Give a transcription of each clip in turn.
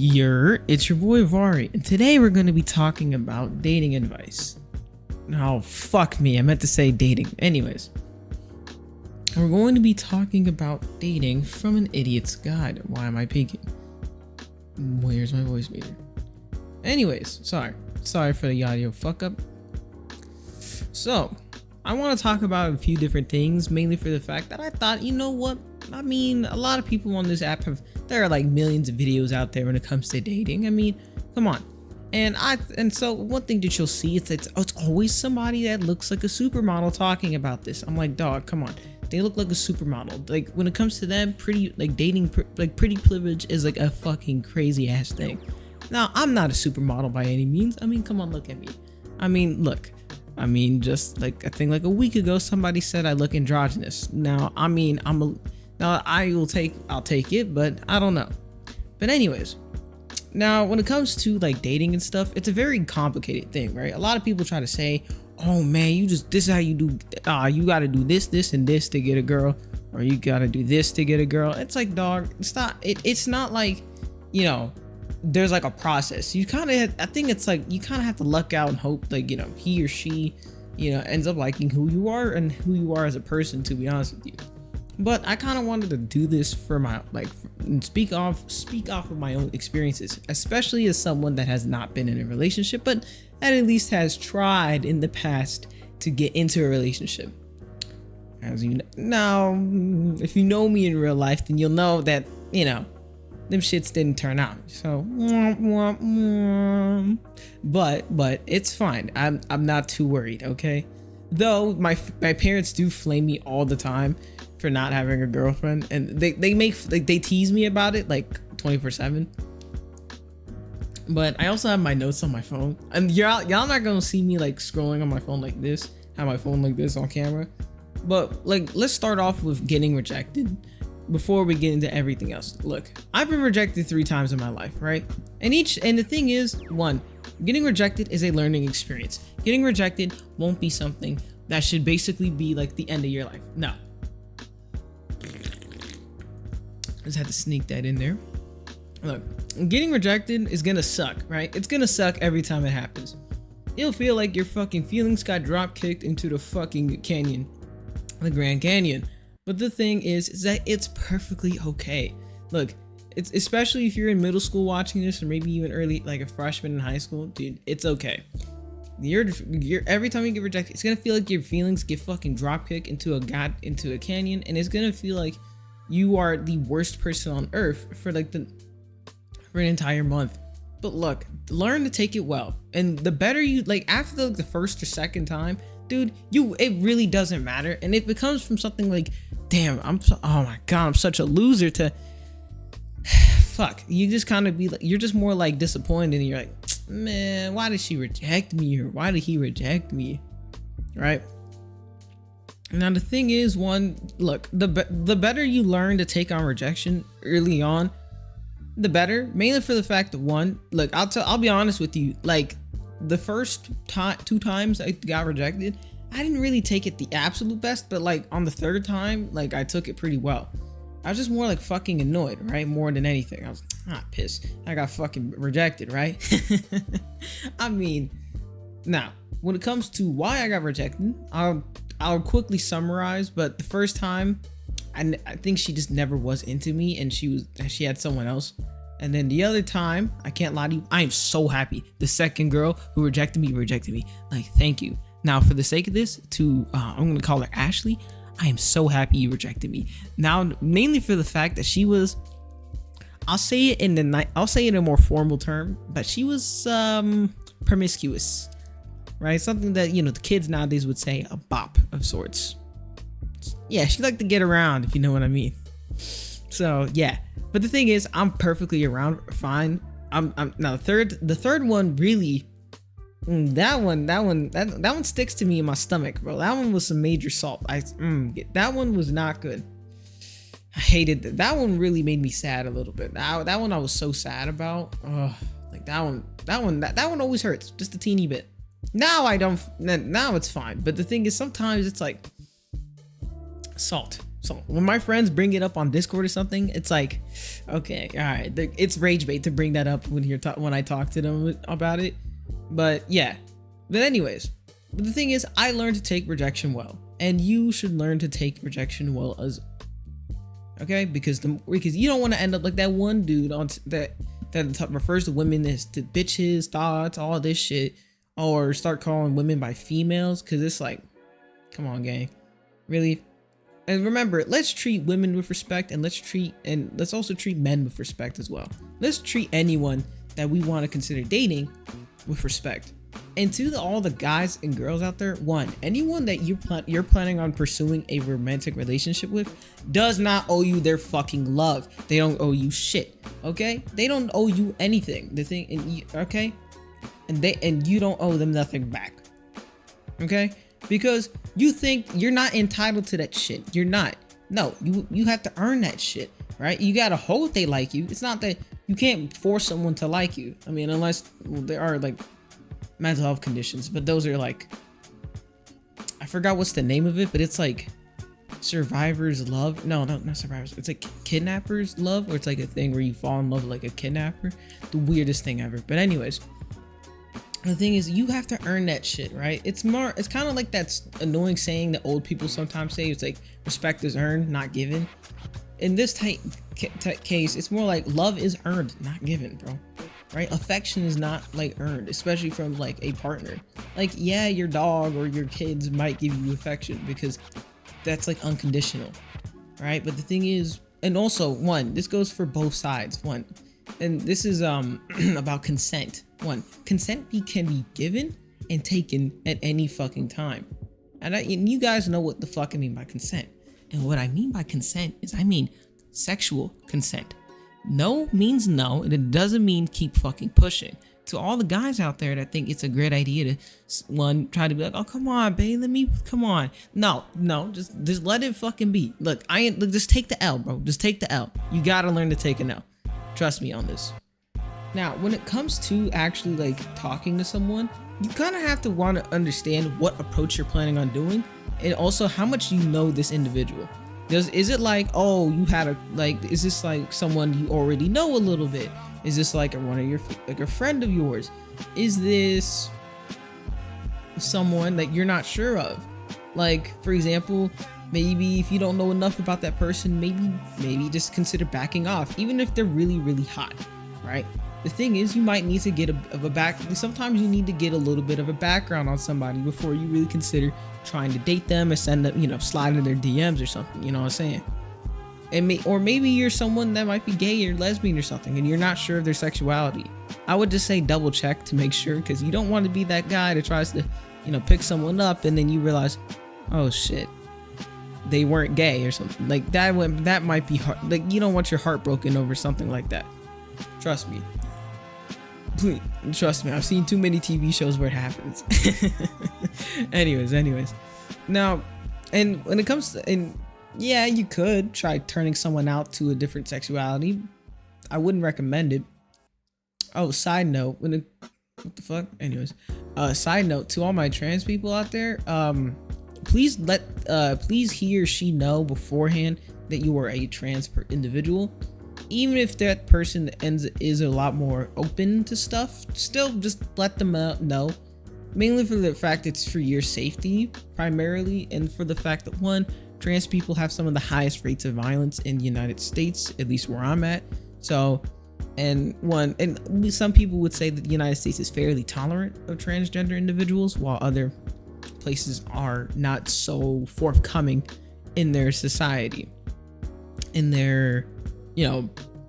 It's your boy Vari, and today we're going to be talking about dating advice. Oh, fuck me, I meant to say dating. Anyways, we're going to be talking about dating from an idiot's guide. Why am I peeking? Where's my voice meter? Anyways, sorry for the audio fuck up. So, I want to talk about a few different things, mainly for the fact that I thought, you know what? I mean, a lot of people on this app there are like millions of videos out there when it comes to dating. I mean, come on. And so one thing that you'll see is it's always somebody that looks like a supermodel talking about this. I'm like, dog, come on. They look like a supermodel. Like when it comes to them, pretty privilege is like a fucking crazy ass thing. Now, I'm not a supermodel by any means. I mean, come on, look at me. Just like I think like a week ago, somebody said I look androgynous. Now, I'll take it, but I don't know. But anyways, now when it comes to like dating and stuff, it's a very complicated thing, right? A lot of people try to say, oh man, this is how you do, you got to do this and this to get a girl, or you got to do this to get a girl. It's like, dog, it's not like, you know, there's like a process. I think it's like you kind of have to luck out and hope like, you know, he or she, you know, ends up liking who you are and who you are as a person, to be honest with you. But I kind of wanted to do this for my speak off of my own experiences, especially as someone that has not been in a relationship, but that at least has tried in the past to get into a relationship. As you know, now, if you know me in real life, then you'll know that, you know, them shits didn't turn out. So, but it's fine. I'm not too worried. Okay, though my parents do flame me all the time for not having a girlfriend, and they tease me about it like 24/7. But I also have my notes on my phone, and y'all not gonna see me like scrolling on my phone like this, have my phone like this on camera. But like, let's start off with getting rejected before we get into everything else. Look, I've been rejected 3 times in my life, right? And the thing is, one, getting rejected is a learning experience. Getting rejected won't be something that should basically be like the end of your life. No. Just had to sneak that in there. Look, getting rejected is gonna suck, right? It's gonna suck every time it happens. It'll feel like your fucking feelings got drop kicked into the fucking canyon, the Grand Canyon. But the thing is that it's perfectly okay. Look, it's especially if you're in middle school watching this, or maybe even early, like a freshman in high school, dude, it's okay. You're every time you get rejected, it's gonna feel like your feelings get fucking drop kicked into a canyon, and it's gonna feel like you are the worst person on earth for an entire month. But look, learn to take it well, and the better you like after the first or second time, dude, it really doesn't matter. And if it comes from something like, damn, oh my god, I'm such a loser, to fuck, you just kind of be like, you're just more like disappointed, and you're like, man, why did she reject me, or why did he reject me, right? Now the thing is, one, look, the better you learn to take on rejection early on, the better. Mainly for the fact that, one, look, I'll be honest with you, like the first 2 times I got rejected, I didn't really take it the absolute best, but like on the 3rd time, like I took it pretty well. I was just more like fucking annoyed, right? More than anything. I was pissed. I got fucking rejected, right? I mean, now when it comes to why I got rejected, I'll quickly summarize. But the first time, I think she just never was into me, and she had someone else. And then the other time, I can't lie to you, I am so happy the second girl who rejected me. Like, thank you. Now, for the sake of this, I'm gonna call her Ashley. I am so happy you rejected me. Now, mainly for the fact that she was, I'll say it in a more formal term, but she was promiscuous, right? Something that, you know, the kids nowadays would say a bop of sorts. Yeah, she liked to get around, if you know what I mean. So yeah, but the thing is, I'm perfectly around fine. I'm now the third one really, that one sticks to me in my stomach, bro. That one was some major salt. That one was not good. I hated that. That one really made me sad a little bit. That one I was so sad about. Like that one always hurts just a teeny bit. Now it's fine. But the thing is, sometimes it's like salt. So when my friends bring it up on Discord or something, it's like, okay, all right, it's rage bait to bring that up when I talk to them about it. But yeah, but anyways, the thing is, I learned to take rejection well, and you should learn to take rejection well as okay, because you don't want to end up like that one dude that refers to women as to bitches, thoughts, all this shit, or start calling women by females, because it's like, come on, gang, really. And remember, let's treat women with respect, and let's also treat men with respect as well. Let's treat anyone that we want to consider dating with respect. And to all the guys and girls out there, anyone that you're planning on pursuing a romantic relationship with does not owe you their fucking love. They don't owe you shit, okay? They don't owe you anything. Okay? And you don't owe them nothing back, okay? Because you think you're not entitled to that shit. You're not. No, you have to earn that shit, right? You gotta hope they like you. It's not that you can't force someone to like you. I mean, unless there are like mental health conditions, but those are like, I forgot what's the name of it, but it's like survivor's love. No, not survivors. It's like kidnapper's love, or it's like a thing where you fall in love with like a kidnapper. The weirdest thing ever. But anyways, the thing is, you have to earn that shit, right? It's kind of like that annoying saying that old people sometimes say. It's like respect is earned, not given. In this case, it's more like love is earned, not given, bro. Right? Affection is not like earned, especially from like a partner. Like, yeah, your dog or your kids might give you affection because that's like unconditional, right? But the thing is, and also this goes for both sides. And this is about consent. Consent can be given and taken at any fucking time. And you guys know what the fuck I mean by consent. And what I mean by consent is I mean sexual consent. No means no, and it doesn't mean keep fucking pushing. To all the guys out there that think it's a great idea to try to be like, oh come on, babe, come on. No, just let it fucking be. Look, just take the L, bro. Just take the L. You gotta learn to take an L. Trust me on this. Now, when it comes to actually like talking to someone, you kind of have to want to understand what approach you're planning on doing, and also how much you know this individual. Is it like, oh, is this like someone you already know a little bit? Is this like a friend of yours? Is this someone that you're not sure of? Like, for example, maybe if you don't know enough about that person, maybe just consider backing off, even if they're really, really hot, right? The thing is, you might need to get sometimes you need to get a little bit of a background on somebody before you really consider trying to date them or send them, slide in their DMs or something, you know what I'm saying? Or maybe you're someone that might be gay or lesbian or something and you're not sure of their sexuality. I would just say double check to make sure, because you don't want to be that guy that tries to, pick someone up and then you realize, oh shit, they weren't gay or something. Like that might be hard. Like, you don't want your heart broken over something like that. Trust me. Please, trust me, I've seen too many TV shows where it happens. anyways. Now, and when it comes to, yeah, you could try turning someone out to a different sexuality. I wouldn't recommend it. Oh, side note, what the fuck? Anyways, side note to all my trans people out there, please he or she know beforehand that you are a trans individual. Even if that person is a lot more open to stuff, still just let them know. Mainly for the fact it's for your safety primarily, and for the fact that trans people have some of the highest rates of violence in the United States, at least where I'm at. So, and some people would say that the United States is fairly tolerant of transgender individuals, while other places are not so forthcoming in their society, in their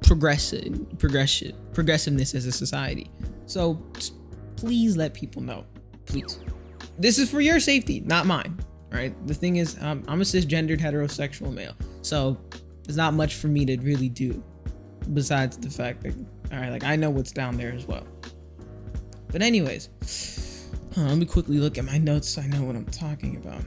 progressiveness as a society. So please let people know, please. This is for your safety, not mine, right? The thing is, I'm a cisgendered heterosexual male, so there's not much for me to really do besides the fact that, all right, like, I know what's down there as well. But anyways, let me quickly look at my notes so I know what I'm talking about.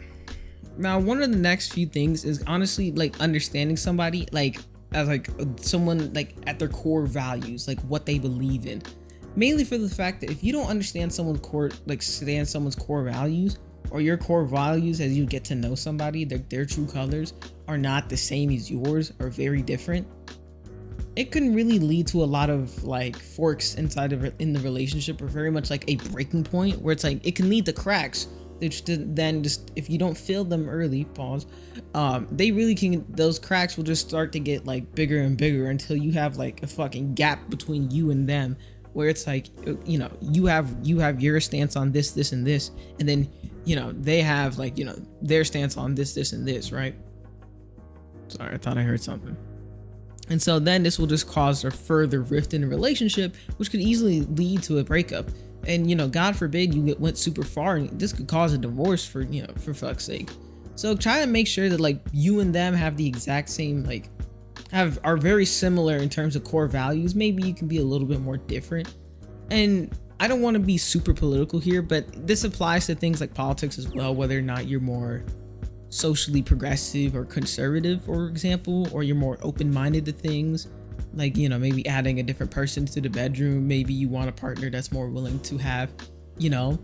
Now, one of the next few things is honestly like understanding somebody, like, as like someone like at their core values, like what they believe in. Mainly for the fact that if you don't understand someone's core values, or your core values as you get to know somebody, their true colors are not the same as yours, are very different, it can really lead to a lot of like forks inside of in the relationship, or very much like a breaking point where it's like it can lead to cracks, which then just, if you don't fill them early, pause, they really can, those cracks will just start to get like bigger and bigger until you have like a fucking gap between you and them, where it's like, you know, you have your stance on this and this, and then, you know, they have like, you know, their stance on this and this, right? Sorry, I thought I heard something. And so then this will just cause a further rift in a relationship, which could easily lead to a breakup. And, you know, God forbid you went super far, and this could cause a divorce, for, you know, for fuck's sake. So try to make sure that like you and them have the exact same, like are very similar in terms of core values. Maybe you can be a little bit more different. And I don't want to be super political here, but this applies to things like politics as well, whether or not you're more socially progressive or conservative, for example, or you're more open-minded to things, like, you know, maybe adding a different person to the bedroom. Maybe you want a partner that's more willing to have, you know,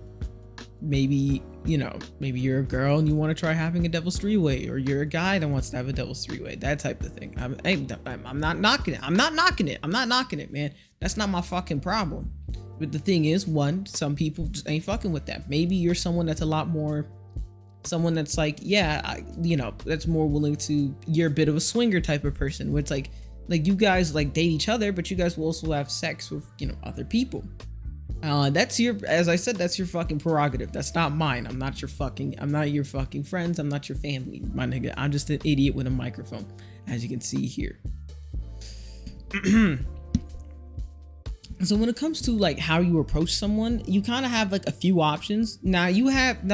maybe you're a girl and you want to try having a devil's three-way, or you're a guy that wants to have a devil's three-way, that type of thing. I'm not knocking it, man. That's not my fucking problem. But the thing is, one, some people just ain't fucking with that. Maybe you're someone that's a lot more, someone that's like, yeah, you know, that's more willing to, you're a bit of a swinger type of person, where it's like you guys like date each other, but you guys will also have sex with, you know, other people. That's your, as I said, that's your fucking prerogative. That's not mine. I'm not your fucking friends. I'm not your family, my nigga. I'm just an idiot with a microphone, as you can see here. So when it comes to like how you approach someone, you kind of have like a few options. Now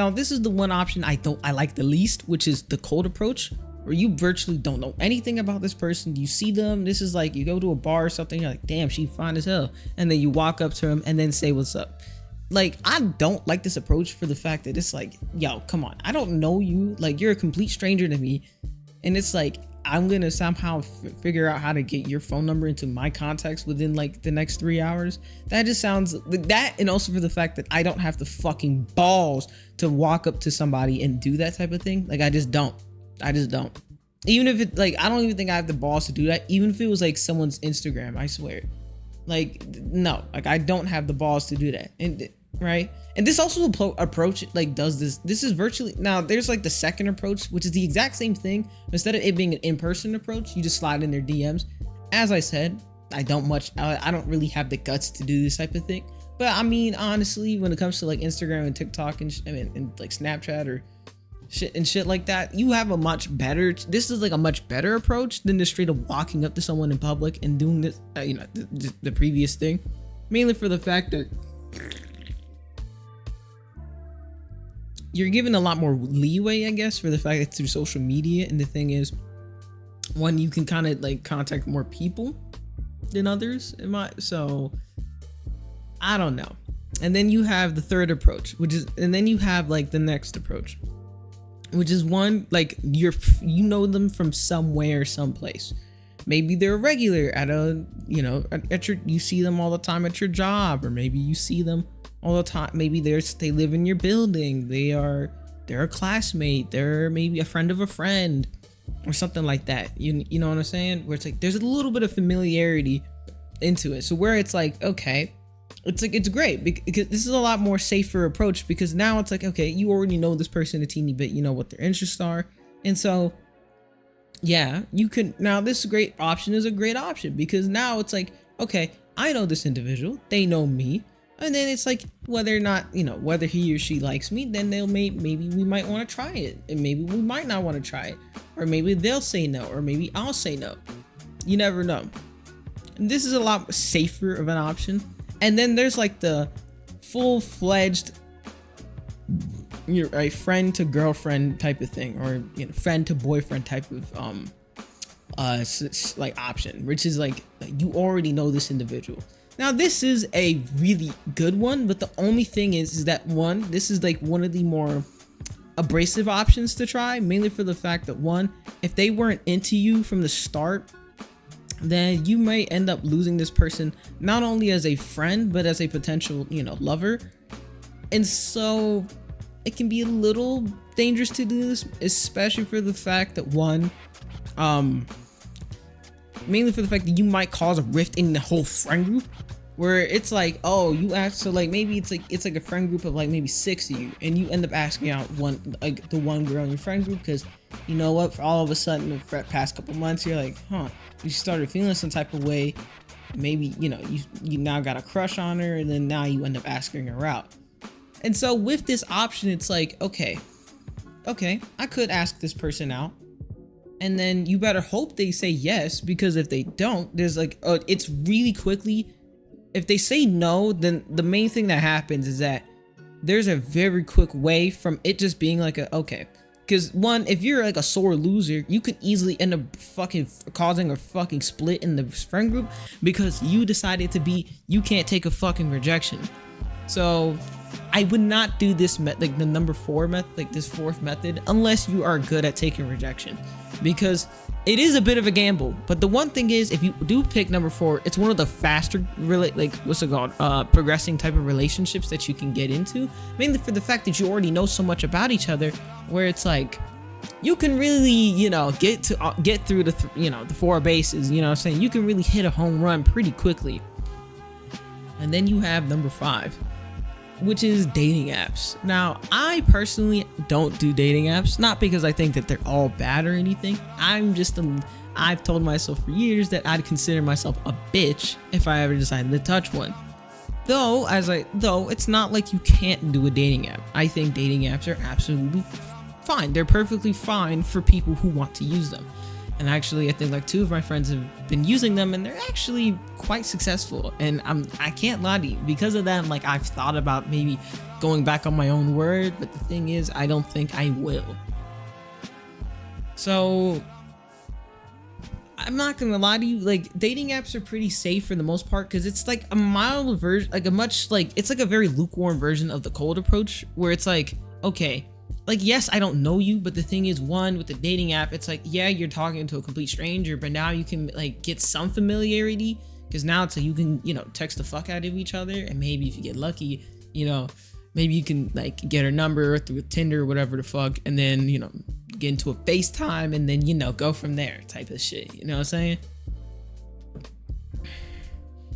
this is the one option I like the least, which is the cold approach, where you virtually don't know anything about this person. You see them, this is like you go to a bar or something, you're like, damn, she fine as hell, and then you walk up to him and then say what's up. Like, I don't like this approach for the fact that it's like, yo, come on, I don't know you, like you're a complete stranger to me, and it's like I'm gonna somehow figure out how to get your phone number into my contacts within like the next 3 hours. That just sounds like that. And also for the fact that I don't have the fucking balls to walk up to somebody and do that type of thing. Like, I just don't. Even if it, like, I don't even think I have the balls to do that. Even if it was like someone's Instagram, I swear. Like, no, like I don't have the balls to do that. And right. And this also approach like does this is virtually, now there's like the second approach, which is the exact same thing. Instead of it being an in-person approach, you just slide in their DMs. As I said, I don't really have the guts to do this type of thing. But I mean, honestly, when it comes to like Instagram and TikTok and like Snapchat or shit like that, you have this is like a much better approach than the straight up walking up to someone in public and doing this, you know, the previous thing. Mainly for the fact that you're given a lot more leeway, I guess, for the fact that it's through social media. And the thing is, one, you can kind of like contact more people than others. So I don't know. And then you have the third approach, and then you have like the next approach, which is one, like you know them from somewhere, someplace. Maybe they're a regular at you see them all the time at your job, or maybe you see them all the time. Maybe they live in your building. They're a classmate. They're maybe a friend of a friend, or something like that. You know what I'm saying? Where it's like there's a little bit of familiarity into it. So where it's like, okay, it's great because this is a lot more safer approach, because now it's like, okay, you already know this person a teeny bit. You know what their interests are, and so yeah, you can now. This great option is a great option, because now it's like, okay, I know this individual. They know me. And then it's like, whether or not, you know, whether he or she likes me, then maybe we might want to try it, and maybe we might not want to try it, or maybe they'll say no, or maybe I'll say no. You never know. And this is a lot safer of an option. And then there's like the full-fledged, you're a friend to girlfriend type of thing, or, you know, friend to boyfriend type of like option, which is like you already know this individual. Now, this is a really good one, but the only thing is that one, this is like one of the more abrasive options to try, mainly for the fact that one, if they weren't into you from the start, then you may end up losing this person not only as a friend, but as a potential, you know, lover. And so it can be a little dangerous to do this, especially for the fact that one, Mainly for the fact that you might cause a rift in the whole friend group, where it's like, oh, you ask, so like maybe it's like a friend group of like maybe 6 of you, and you end up asking out the one girl in your friend group because you know what, for all of a sudden the past couple months you're like, you started feeling some type of way, maybe you now got a crush on her, and then now you end up asking her out. And so with this option, it's like, okay, I could ask this person out, and then you better hope they say yes, because if they don't, there's like, it's really quickly, if they say no, then the main thing that happens is that there's a very quick way from it just being like okay. Because one, if you're like a sore loser, you could easily end up fucking causing a fucking split in the friend group because you decided you can't take a fucking rejection. So I would not do this like the number 4 method, like this 4th method, unless you are good at taking rejection, because it is a bit of a gamble. But the one thing is, if you do pick number 4, it's one of the faster progressing type of relationships that you can get into, mainly for the fact that you already know so much about each other, where it's like you can really, get through the 4 bases, you know what I'm saying? You can really hit a home run pretty quickly. And then you have number 5, which is dating apps. Now, I personally don't do dating apps, not because I think that they're all bad or anything. I've told myself for years that I'd consider myself a bitch if I ever decided to touch one. Though it's not like you can't do a dating app. I think dating apps are absolutely fine. They're perfectly fine for people who want to use them. And actually, I think like 2 of my friends have been using them, and they're actually quite successful. And I can't lie to you, because of that, like I've thought about maybe going back on my own word, but the thing is, I don't think I will. So I'm not gonna lie to you, like dating apps are pretty safe for the most part, because it's like a mild version, it's like a very lukewarm version of the cold approach, where it's like, okay, like, yes, I don't know you, but the thing is, one, with the dating app, it's like, yeah, you're talking to a complete stranger, but now you can like get some familiarity, because now it's like you can, text the fuck out of each other, and maybe if you get lucky, maybe you can like get her number through Tinder or whatever the fuck, and then, get into a FaceTime, and then, go from there type of shit, you know what I'm saying?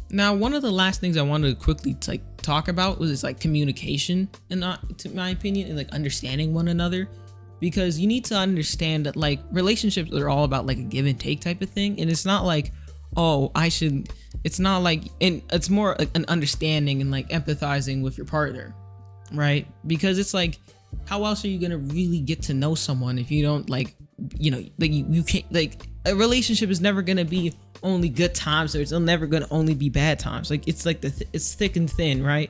Now, one of the last things I wanted to quickly talk about was like communication, and to my opinion, and like understanding one another, because you need to understand that like relationships are all about like a give and take type of thing, and it's not like, it's not like, and it's more like an understanding and like empathizing with your partner, right? Because it's like, how else are you gonna really get to know someone if you don't you can't, like, a relationship is never gonna be only good times, or it's never gonna only be bad times. Like, it's like it's thick and thin, right?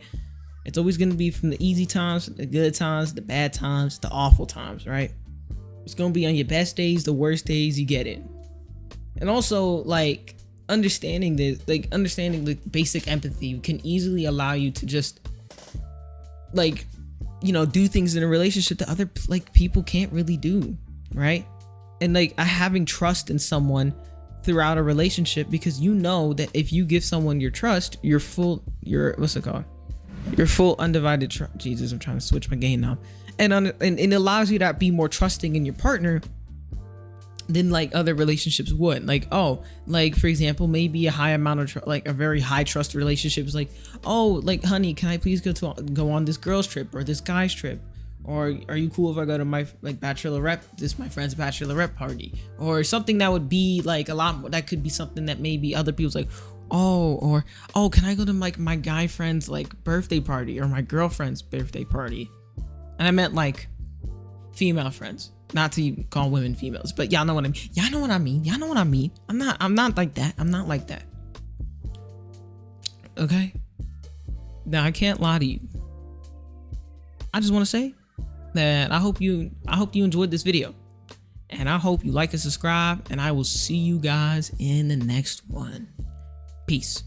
It's always gonna be from the easy times, the good times, the bad times, the awful times, right? It's gonna be on your best days, the worst days, you get it. And also, like, understanding the basic empathy can easily allow you to just do things in a relationship that other people can't really do, right? And like having trust in someone throughout a relationship, because you know that if you give someone your trust, your full undivided trust. Jesus, I'm trying to switch my game now. And it allows you to be more trusting in your partner than like other relationships would. Like, for example, maybe a high amount of a very high trust relationship is like, honey, can I please go on this girl's trip or this guy's trip? Or are you cool if I go to my my friend's bachelorette party, or something that would be like a lot more, that could be something that maybe other people's like, can I go to my guy friend's birthday party or my girlfriend's birthday party? And I meant like female friends, not to call women females, but y'all know what I mean. Y'all know what I mean. I'm not like that. I'm not like that. Okay. Now I can't lie to you. I just want to say that I hope you enjoyed this video, and I hope you like and subscribe, and I will see you guys in the next one. Peace.